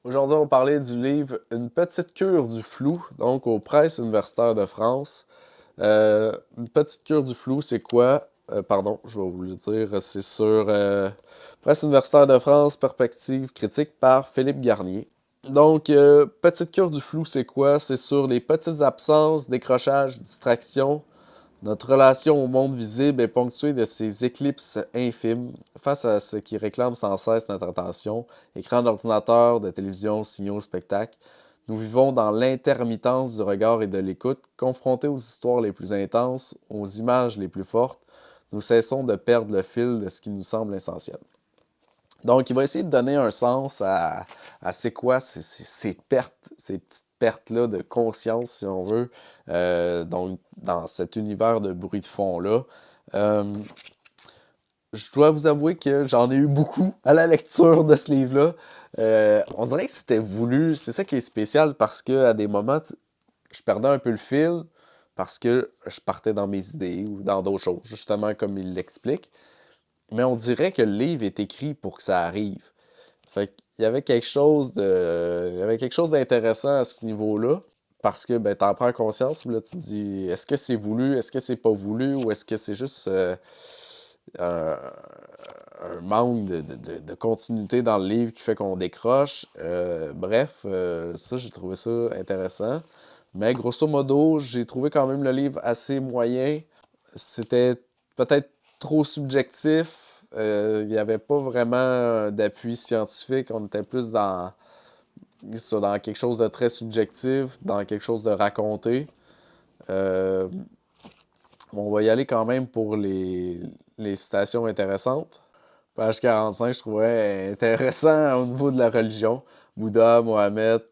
Aujourd'hui, on va parler du livre Une petite cure du flou, donc aux Presses universitaires de France. Une petite cure du flou, c'est quoi? Pardon, je vais vous le dire. C'est sur Presse universitaire de France, perspective critique par Philippe Garnier. Donc, petite cure du flou, c'est quoi? C'est sur les petites absences, décrochages, distractions. Notre relation au monde visible est ponctuée de ces éclipses infimes face à ce qui réclame sans cesse notre attention. Écran d'ordinateur, de télévision, signaux, spectacles. Nous vivons dans l'intermittence du regard et de l'écoute, confrontés aux histoires les plus intenses, aux images les plus fortes. Nous cessons de perdre le fil de ce qui nous semble essentiel. Donc, il va essayer de donner un sens à c'est quoi ces pertes, ces petites pertes-là de conscience, si on veut, donc dans cet univers de bruit de fond-là. Euh, je dois vous avouer que j'en ai eu beaucoup à la lecture de ce livre-là. On dirait que c'était voulu, c'est ça qui est spécial parce que à des moments, je perdais un peu le fil parce que je partais dans mes idées ou dans d'autres choses, justement comme il l'explique. Mais on dirait que le livre est écrit pour que ça arrive. Fait qu'il y avait quelque chose il y avait quelque chose d'intéressant à ce niveau-là, parce que ben, t'en prends conscience, puis là tu te dis, est-ce que c'est voulu, est-ce que c'est pas voulu, ou est-ce que c'est juste un, un manque de continuité dans le livre qui fait qu'on décroche. Bref, ça, j'ai trouvé ça intéressant. Mais grosso modo, j'ai trouvé quand même le livre assez moyen. C'était peut-être trop subjectif. Il n'y avait pas vraiment d'appui scientifique. On était plus dans quelque chose de très subjectif, dans quelque chose de raconté. Euh, on va y aller quand même pour les citations intéressantes. Page 45, je trouvais intéressant au niveau de la religion. Bouddha, Mohamed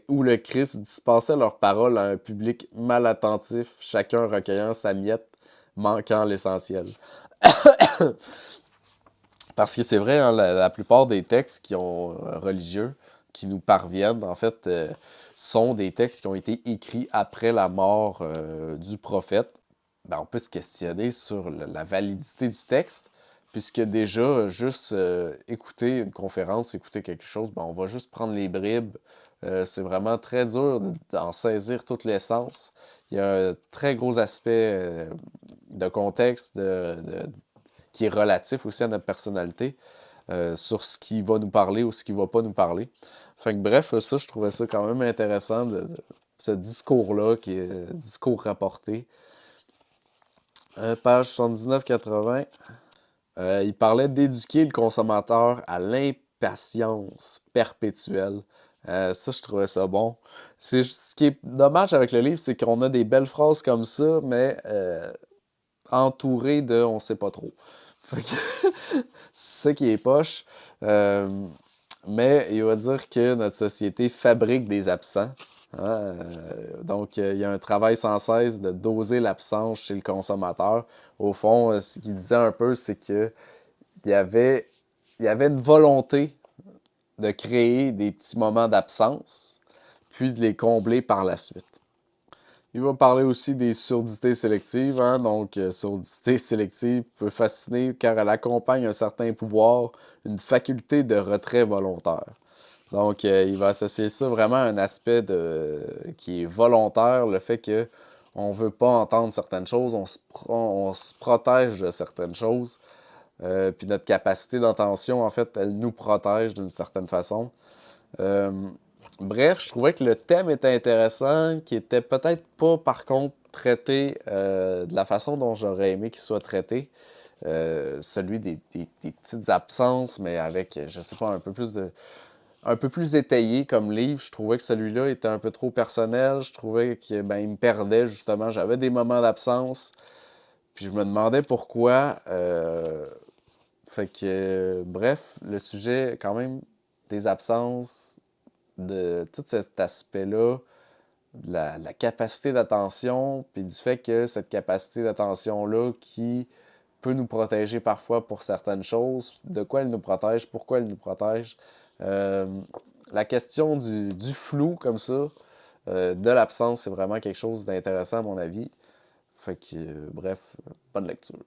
ou le Christ dispensaient leurs paroles à un public mal attentif, chacun recueillant sa miette, manquant l'essentiel. Parce que c'est vrai, hein, la plupart des textes qui ont religieux, qui nous parviennent, en fait, sont des textes qui ont été écrits après la mort du prophète. Ben, on peut se questionner sur la validité du texte, puisque déjà, juste écouter une conférence, écouter quelque chose, ben, on va juste prendre les bribes. C'est vraiment très dur d'en saisir toute l'essence. Il y a un très gros aspect de contexte, qui est relatif aussi à notre personnalité, sur ce qui va nous parler ou ce qui va pas nous parler. Fait que bref, ça, je trouvais ça quand même intéressant, ce discours-là, qui est discours rapporté. Page 79-80, il parlait d'éduquer le consommateur à l'impatience perpétuelle. Ça, je trouvais ça bon. Ce qui est dommage avec le livre, c'est qu'on a des belles phrases comme ça, mais entourées de on sait pas trop. Fait que c'est ça qui est poche. Euh, mais il va dire que notre société fabrique des absents. Hein. Donc, il y a un travail sans cesse de doser l'absence chez le consommateur. Au fond, ce qu'il disait un peu, c'est que il y avait, il y avait une volonté de créer des petits moments d'absence, puis de les combler par la suite. Il va parler aussi des surdités sélectives. Hein? Donc, surdité sélective peut fasciner car elle accompagne un certain pouvoir, une faculté de retrait volontaire. Donc, il va associer ça vraiment à un aspect qui est volontaire, le fait que on veut pas entendre certaines choses, on se protège de certaines choses. Puis notre capacité d'attention, en fait, elle nous protège d'une certaine façon. Euh, Bref, je trouvais que le thème était intéressant, qui était peut-être pas, par contre, traité de la façon dont j'aurais aimé qu'il soit traité. Celui des petites absences, mais avec, je sais pas, un peu plus étayé comme livre. Je trouvais que celui-là était un peu trop personnel. Je trouvais que ben, il me perdait, justement. J'avais des moments d'absence. Puis je me demandais pourquoi. Fait que, bref, le sujet, quand même, des absences, de tout cet aspect-là, de la capacité d'attention, puis du fait que cette capacité d'attention-là qui peut nous protéger parfois pour certaines choses, de quoi elle nous protège, pourquoi elle nous protège. Euh, la question du flou comme ça, de l'absence, c'est vraiment quelque chose d'intéressant à mon avis. Fait que, bref, bonne lecture.